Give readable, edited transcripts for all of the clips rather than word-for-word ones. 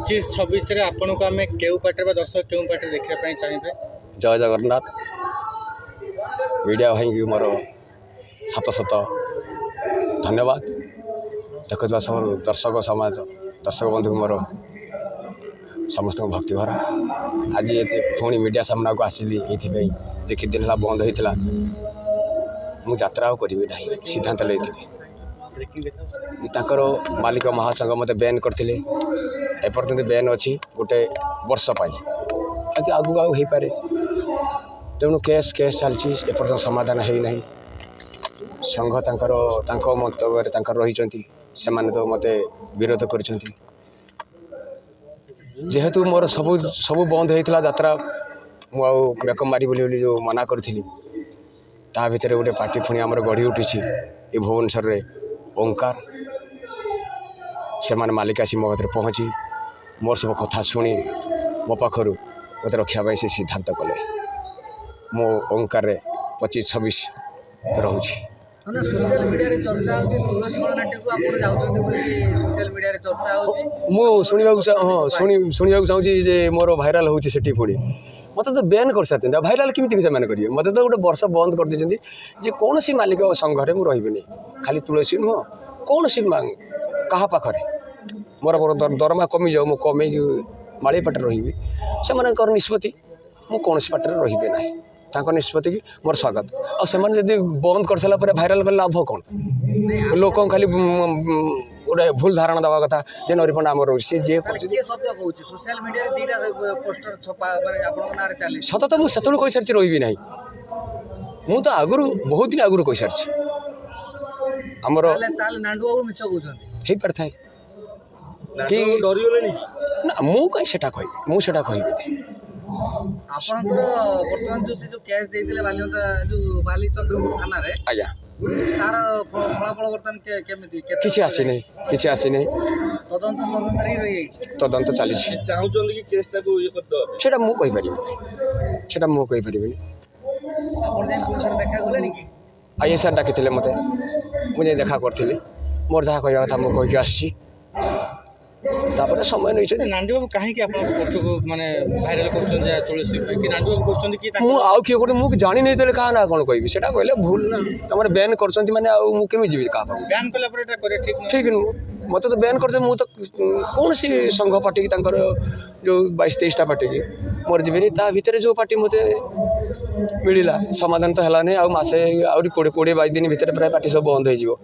25-26 आपन को आम क्यों पार्टी दर्शक क्यों पार्टी देखा चाहिए? जय जगन्नाथ मीडिया भाई की मोर शत शत धन्यवाद। देखुवा सब दर्शक समाज दर्शक बंधु मोर समस्त भक्ति भरा आज ये पुणी मीडिया सामना को आसली ये कित दिन है बंद होता मु यात्रा करी ना सिद्धांत लेकर मालिक महासंघ मत बैन करते एपर्तंत बैन अच्छी गोटे वर्ष आगे आगू आगे हो पारे तेणु केस चलती एपर्तंत समाधान होना संघ मंतव्य रही तो मत विरोध कर जेहेतु मोर सब बंद होता यात्रा मुझे मेकअप मारी बोली जो मना करी ता भितर गोटे पार्टी पुणी आम गढ़ी उठी ये भुवनेश्वर ओंकार से माने मालिक आसी मो घर पहुँची मोर सब कथा शुणी मो पाखर मत रखापी से सिद्धांत कले मो ओंकार 25-26 रोचे। सोशल मीडिया रे चर्चा होची तुलसी गणनाट्य को आपण जाउछन्ती बोली सोशल मीडिया रे चर्चा होची मु शुणिबा चाहूँ जे मोर भाइराल होची सेठी पुणी मत तो बैन कर सारी भाइराल केमी से करेंगे मत तो गोटे वर्ष बंद कर देते जे कौन सी मालिक संघरे मुझे रही खाली तुलसी नुह कौन सी क्या पाखे मोर दरमा कमी जाऊ मुझे कमे माड़ी पाटे रही से निष्पत्ति मु कौन पाटे रही ना निष्पत्ति की मोर स्वागत आदि बंद कर सारा भाइराल कर लाभ कौन लोक खाली गोटे भूल धारणा दवा कथा जे नरीपण आम रोचे जी सोशल मीडिया रे दीटा पोस्टर छपा माने आपन नारे चली सत तो मुझे कही सारी रही ना मु तो आगुरी बहुत दिन आगुरी कही सारी आमर नांडू बाबू मिछ कहउछन्ती हे पार थाए कि ना मु कहीं कह मुझे कहबी आपनकर वर्तमान जो केस देइतिले बालियंता जो बालीचंद्र थाना रे आज्ञा तार फलाफल वर्तमान केमिति किसी आसी नहीं तदंत रही तदंत चली चाहूछन्ती कि केसटा को ये कर सेटा मु कहि परिबे आपण जे पुलिस रे देखा गले कि आईएसआर डाकिथिले मते मुझे देखा करथिले मोर जहाँ कहवा कथा मु कहि आसी तापर समय नहीं नांडू बाबू कहीं पोस्ट को माने भाइराल कर तुलसी कि नांडू बाबू कर मु आउ किए गोटे मुझे जानी नहीं तो क्या ना कौन कहबी सेटा कहले भूल ना तुम बैन कर माने आउ केमी जीवी क्या बैन कला पर एटा करे ठीक नु मत तो बैन करते मुझे तो कौन सी संघ पार्टी की जो 22-23टा पार्टी की मोर जीवन ता भितर जो पार्टी मत मिलला समाधान तो है नहीं आ मसे आहरी 20-22 दिन भितर प्राय पार्टी सब बंद हो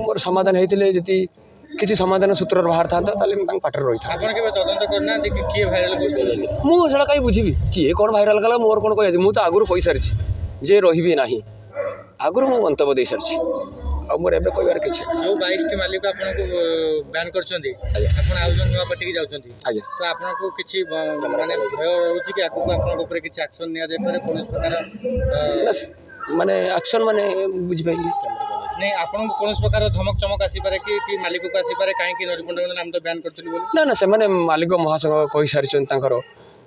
मोर समाधान होते जी किसी समाधान सूत्र बाहर था पाटे रही था मुझे कहीं बुझी किए कौन भाइराल कला मोर कौन कह मुझे तो आगुरी कही सारी जे रही ना आगुरी मु मंतव्य दे सारी मोर एबे कहबार किछि जो 22 मालिक आपनको बैन करछन्ती आपण आउजन नुवा पार्टी की जाउछन्ती तो आपनको किछि माने भय होछि कि आपको आपनको ऊपर किछि एक्शन निया जाय पारे पुलिस प्रकार माने एक्शन माने बुझि पाइली नहीं आपन कौन प्रकार धमक चमक आसी पारे कि मालिक को आसी पारे काहे कि नरिपंड नाम तो बैन करथली बोली ना से माने मालिक महासंघ कहि सारी तांकर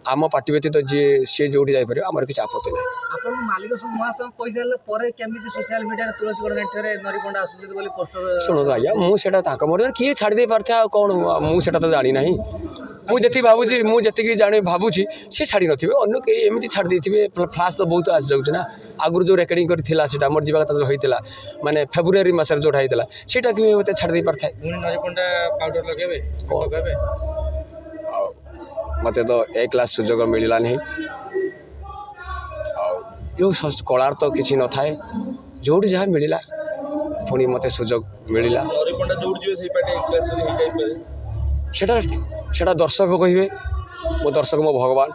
आम पार्टी व्यतीत जी सी जो जापर आम किसी आपत्ति ना आपन मालिक महासंघ कहि सारले परे केमिति सोशल मीडिया रे तुलसी गणनाट्य रे नरिपंड आसुछे बोली पोस्टर सुनो आज्ञा मुझे मोर किए छाड़ दे पार्था कौन मुझे तो जानी ना मुझे भावुची मुझे जानी भावुची सी छाड़ी नथिबे अन्य के एमती छाड़ देथिबे फ्लाश तो बहुत आस जाउछ ना आगुर जो रेकर्डिंग करथिला सेटा मोर जीवा कथा होइतिला माने फेब्रुआरी मासर जोटा होइतिला सेटा कि होते छाड़ दे परथाय मुनि नरिपंडा पाउडर लगेबे लगेबे मते तो एक क्लास सुजोग मिलला नहीं जो कलार तो किसी न थाए जोड़ी जहाँ मिलला पुणी मते सुजोग मिलला नरिपंडा जोड़ जिवे सेही पाटे एक क्लास रे हिटाइ पारे सेटा दर्शक कहे मो दर्शक मो भगवान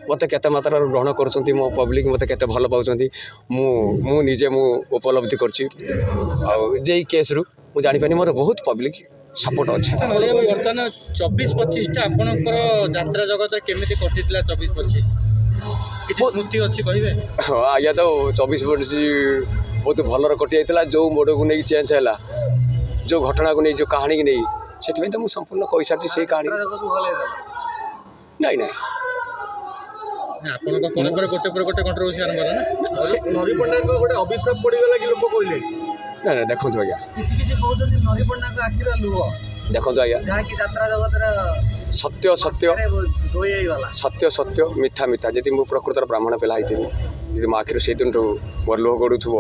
मत केते मात्रा ग्रहण कर मो पब्लिक मत केते भल पाउछन्ती मु निजे मु उपलब्धि करछि जे केस रु मु जानि पानी मोर बहुत पब्लिक सपोर्ट अच्छे बर्तमान 24-25 आपनकर यात्रा जगत केमिति कटितला 24-25 किछि स्मृति अछि कहिबे हां आया तो 24-25 बहुत भलर कटि जाइतला जो मोड को नै चेंज हैला जो घटना को नै जो कहानी की नै से तो मुझे संपूर्ण कही सारी से कहानी नहीं आपन को गोटे कंट्रोवर्सी आरंभ होला ना नरिपंडा को गोटे अभिशाप पड़ी गला कि लोक कहले ना देखो आज्ञा किछि कहउछन्ती नरिपंडा को आखिरा लुह देखो आज्ञा जहा कि यात्रा जगत ସତ୍ୟ ସତ୍ୟ ଧୋଇ ହେଇଗଲା ସତ୍ୟ ସତ୍ୟ ମିଥ୍ୟା ମିଥ୍ୟା ଯଦି ମୁଁ ପ୍ରକୃତର ବ୍ରାହ୍ମଣ ପିଲା ହେଇଥିବି ଯଦି ମୋ ଆଖିରୁ ସେଇଦିନଠୁ ମୋର ଲୁହ ଗଡ଼ୁଥିବ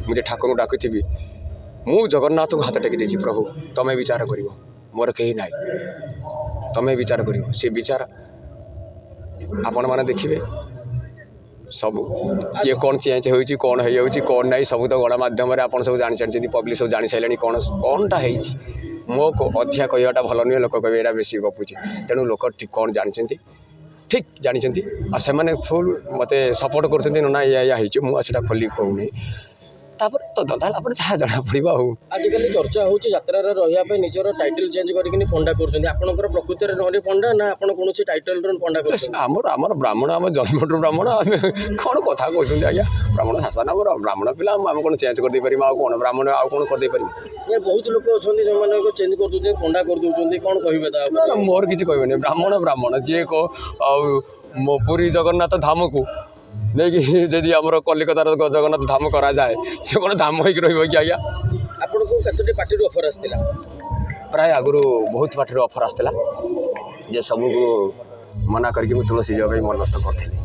ମୁଁ ଯେ ଠାକୁରଙ୍କୁ ଡାକୁଥିବି ମୁଁ ଜଗନ୍ନାଥଙ୍କୁ ହାତ ଟେକି ଦେଇଛି ପ୍ରଭୁ ତମେ ବିଚାର କରିବ ମୋର କେହି ନାହିଁ ତମେ ବିଚାର କରିବ ସେ ବିଚାର ଆପଣମାନେ ଦେଖିବେ ସବୁ ସିଏ କ'ଣ ଚେଞ୍ଜ ହେଉଛି କ'ଣ ହେଇଯାଉଛି କ'ଣ ନାହିଁ ସବୁ ତ ଗଣମାଧ୍ୟମରେ ଆପଣ ସବୁ ଜାଣିସାରିଛନ୍ତି ପବ୍ଲିକ୍ ସବୁ ଜାଣିସାରିଲେଣି କ'ଣଟା ହେଇଛି ମୋ ଅଧିକା କହିବାଟା ଭଲ ନୁହେଁ ଲୋକ କହିବେ ଏଇଟା ବେଶୀ ଗପୁଛି ତେଣୁ ଲୋକ ଠିକ୍ କ'ଣ ଜାଣିଛନ୍ତି ଠିକ୍ ଜାଣିଛନ୍ତି ଆଉ ସେମାନେ ଫୁଲ୍ ମୋତେ ସପୋର୍ଟ କରୁଛନ୍ତି ନା ଏଇଆ ହେଇଛି ମୁଁ ସେଇଟା ଖୋଲି କହୁନି ତାପରେ ତଦନ୍ତ ହେଲା ପରେ ଯାହା ଜଣାପଡ଼ିବ ଆଉ ଆଜିକାଲି ଚର୍ଚ୍ଚା ହେଉଛି ଯାତ୍ରାରେ ରହିବା ପାଇଁ ନିଜର ଟାଇଟଲ୍ ଚେଞ୍ଜ କରିକି ପଣ୍ଡା କରୁଛନ୍ତି ଆପଣଙ୍କର ପ୍ରକୃତିରେ ରହଣି ପଣ୍ଡା ନା ଆପଣ କୌଣସି ଟାଇଟଲ୍ର ପଣ୍ଡା କରୁଛନ୍ତି ଆମର ବ୍ରାହ୍ମଣ ଆମ ଜନ୍ମଠୁ ବ୍ରାହ୍ମଣ ଆମେ କ'ଣ କଥା କହୁଛନ୍ତି ଆଜ୍ଞା ବ୍ରାହ୍ମଣ ଶାସନ ଆମର ବ୍ରାହ୍ମଣ ପିଲା ଆମେ କ'ଣ ଚେଞ୍ଜ କରିଦେଇପାରିବା ଆଉ କ'ଣ ବ୍ରାହ୍ମଣ ଆଉ କ'ଣ କରିଦେଇପାରିବୁ ବହୁତ ଲୋକ ଅଛନ୍ତି ଯେଉଁମାନେ ଚେଞ୍ଜ କରିଦେଉଛନ୍ତି ପଣ୍ଡା କରିଦେଉଛନ୍ତି କ'ଣ କହିବେ ତା ନା ମୋର କିଛି କହିବେନି ବ୍ରାହ୍ମଣ ଯିଏ ଆଉ ମୋ ପୁରୀ ଜଗନ୍ନାଥ ଧାମକୁ ନେଇକି ଯଦି ଆମର କଲିକତାର ଜଗନ୍ନାଥ ଧାମ କରାଯାଏ ସେ କ'ଣ ଧାମ ହେଇକି ରହିବ କି ଆଜ୍ଞା ଆପଣଙ୍କୁ କେତୋଟି ପାର୍ଟିରୁ ଅଫର୍ ଆସିଥିଲା ପ୍ରାୟ ଆଗରୁ ବହୁତ ପାର୍ଟିରୁ ଅଫର୍ ଆସିଥିଲା ଯେ ସବୁକୁ ମନା କରିକି ମୁଁ ତୁଳସୀ ଯିବା ପାଇଁ ମନସ୍ଥ କରିଥିଲି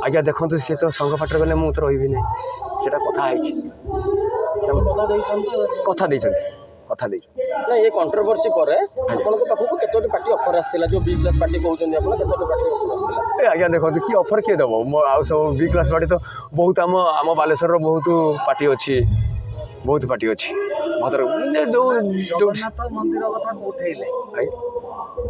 ଆଜ୍ଞା ଦେଖନ୍ତୁ ସିଏ ତ ସଂଘ ପାର୍ଟିରେ ଗଲେ ମୁଁ ତ ରହିବିନି ସେଇଟା କଥା ହେଇଛି କଥା ଦେଇଛନ୍ତି ନା ଏ କଣ୍ଟ୍ରୋଭର୍ସି ପରେ ଆପଣଙ୍କ ପାଖକୁ କେତୋଟି ପାର୍ଟି ଅଫର୍ ଆସିଥିଲା ଯେଉଁ B କ୍ଲାସ୍ ପାର୍ଟି କହୁଛନ୍ତି ଆପଣ କେତୋଟି ପାର୍ଟି ଅଫର୍ ଆସିଥିଲା ଆଜ୍ଞା ଦେଖନ୍ତୁ କି ଅଫର୍ କିଏ ଦେବ ଆଉ ସବୁ B କ୍ଲାସ୍ ପାର୍ଟି ତ ବହୁତ ଆମ ବାଲେଶ୍ୱରର ବହୁତ ପାର୍ଟି ଅଛି ଜଗନ୍ନାଥ ମନ୍ଦିର କଥା ଉଠେଇଲେ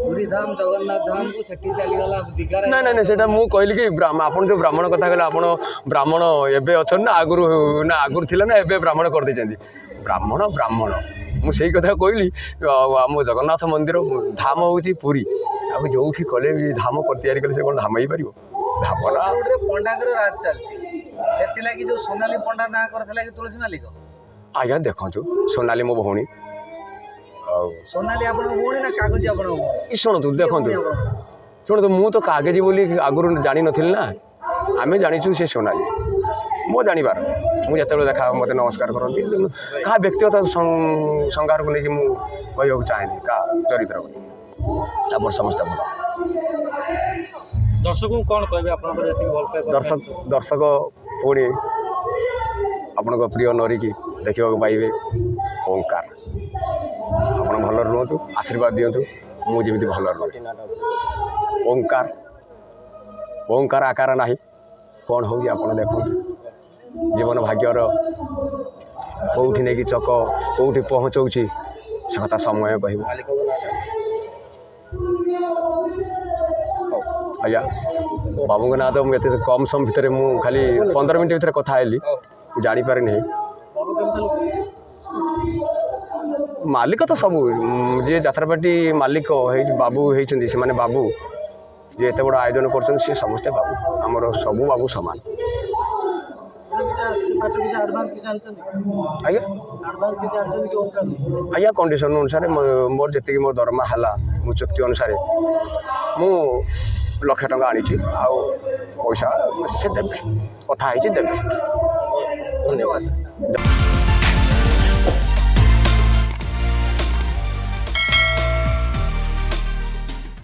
ପୁରୀ ଧାମ ଜଗନ୍ନାଥ ଧାମକୁ ସେଠି ଚାଲିଗଲା ଦିଘାରେ ନାଇଁ ସେଇଟା ମୁଁ କହିଲି କି ଆପଣ ଯେଉଁ ବ୍ରାହ୍ମଣ କଥା କହିଲେ ଆପଣ ବ୍ରାହ୍ମଣ ଏବେ ଅଛନ୍ତି ନା ଆଗରୁ ଥିଲା ନା ଏବେ ବ୍ରାହ୍ମଣ କରିଦେଇଛନ୍ତି ବ୍ରାହ୍ମଣ ମୁଁ ସେଇ କଥା କହିଲି ଆଉ ଆମ ଜଗନ୍ନାଥ ମନ୍ଦିର ଧାମ ହେଉଛି ପୁରୀ ଆଉ ଯେଉଁଠି କଲେ ବି ଧାମ ତିଆରି କଲେ ସେ କ'ଣ ଧାମ ହେଇପାରିବ ପଣ୍ଡାଙ୍କର ରାଜ ଚାଲିଛି ସେଥିଲାଗି ଯେଉଁ ସୋନାଲି ପଣ୍ଡା ନାଁ କରିଥିଲା କି ତୁଳସୀ ମାଲିକ ଆଜ୍ଞା ଦେଖନ୍ତୁ ସୋନାଲି ମୋ ଭଉଣୀ ଆଉ ସୋନାଲି ଆପଣଙ୍କ ଭଉଣୀ ନା କାଗଜ ଆପଣଙ୍କ ଭଉଣୀ ଶୁଣନ୍ତୁ ମୁଁ ତ କାଗଜି ବୋଲି ଆଗରୁ ଜାଣିନଥିଲି ନା ଆମେ ଜାଣିଛୁ ସେ ସୋନାଲି ମୋ ଜାଣିବାର ମୁଁ ଯେତେବେଳେ ଦେଖା ମୋତେ ନମସ୍କାର କରନ୍ତି କାହା ବ୍ୟକ୍ତିଗତ ସଂଘାରକୁ ନେଇକି ମୁଁ କହିବାକୁ ଚାହେଁନି କାହା ଚରିତ୍ରକୁ ତାପରେ ସମସ୍ତେ ଭଲ ଦର୍ଶକଙ୍କୁ କ'ଣ କହିବେ ଆପଣଙ୍କର ଯେତିକି ଭଲ ପାଇବା ଦର୍ଶକ ପୁଣି ଆପଣଙ୍କ ପ୍ରିୟ ନରିକି ଦେଖିବାକୁ ପାଇବେ ଓଁକାର ଆପଣ ଭଲରେ ରୁହନ୍ତୁ ଆଶୀର୍ବାଦ ଦିଅନ୍ତୁ ମୁଁ ଯେମିତି ଭଲରେ ରୁହେ ଓଁକାର ଆକାର ନାହିଁ କ'ଣ ହେଉଛି ଆପଣ ଦେଖନ୍ତୁ ଜୀବନ ଭାଗ୍ୟର କେଉଁଠି ନେଇକି ଚକ କେଉଁଠି ପହଞ୍ଚଉଛି ସେ କଥା ସମୟ କହିବ ଆଜ୍ଞା ବାବୁଙ୍କ ନାଁ ତ ମୁଁ ଏତେ କମ୍ ସମୟ ଭିତରେ ମୁଁ ଖାଲି 15 ମିନିଟ୍ ଭିତରେ କଥା ହେଲି ମୁଁ ଜାଣିପାରିନି ମାଲିକ ତ ସବୁ ଯିଏ ଯାତ୍ରାପାର୍ଟି ମାଲିକ ବାବୁ ହେଇଛନ୍ତି ସେମାନେ ବାବୁ ଯିଏ ଏତେ ବଡ଼ ଆୟୋଜନ କରୁଛନ୍ତି ସେ ସମସ୍ତେ ବାବୁ ଆମର ସବୁ ବାବୁ ସମାନ ଆଜ୍ଞା କଣ୍ଡିସନ୍ ଅନୁସାରେ ମୋର ଯେତିକି ମୋ ଦରମା ହେଲା ମୋ ଚୁକ୍ତି ଅନୁସାରେ ମୁଁ 1,00,000 ଟଙ୍କା ଆଣିଛି ଆଉ ପଇସା ସେ ଦେବେ କଥା ହେଇଛି ଦେବେ ଧନ୍ୟବାଦ।